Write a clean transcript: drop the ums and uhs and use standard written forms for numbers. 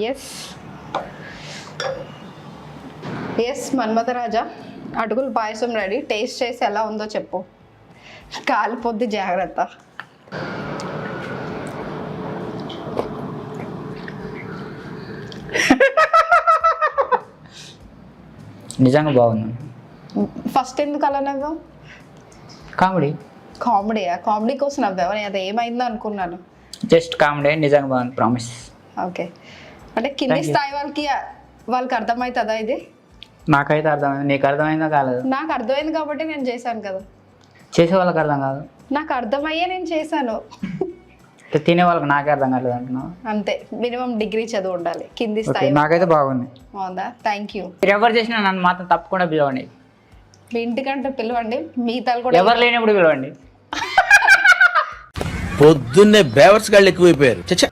Yes yes Manmatharaja, అటుకులు పాయసం ready. Taste చేసి ఎలా ఉందో చెప్పు. కాలిపోద్ది, జాగ్రత్త. నిజంగా బాగుంది. ఫస్ట్ ఎందుకు అలా నవ్వావు? కామెడీ. కామెడీయా? కామెడీ కోసం నవ్వావు? నేను అది ఏమైందో అనుకున్నాను. జస్ట్ కామెడీ, నిజంగా బాగుంది, ప్రామిస్. ఓకే, అంటే కింది స్థాయి వాళ్ళకి అర్థమవుతుందా ఇది? నాకైతే అర్థమైంది, నీకు అర్థమైందా కాలేదు? నాకు అర్థమైంది కాబట్టి నేను చేశాను కదా. చేసే వాళ్ళకి అర్థం కాదు. నాకు అర్థమయ్యే నేను చేశాను. తినే వాళ్ళకి నాకే అర్థం కాలేదు అంటున్నావు. అంతే, మినిమం డిగ్రీ చదువు ఉండాలి. కింది ఓకే, స్థాయి. నాకైతే బాగుంది. బాగుందా? Thank you. మీరు ఎవరు చేసినా నన్ను మాత్రం తప్పకుండా పిలవండి. మీ ఇంటికంటే పిలవండి, మిగతాలు కూడా. ఎవరు లేనప్పుడు పిలవండి. పొద్దున్నే బేవర్స్ గాళ్ళు ఎక్కువైపోయారు. చచ్చా.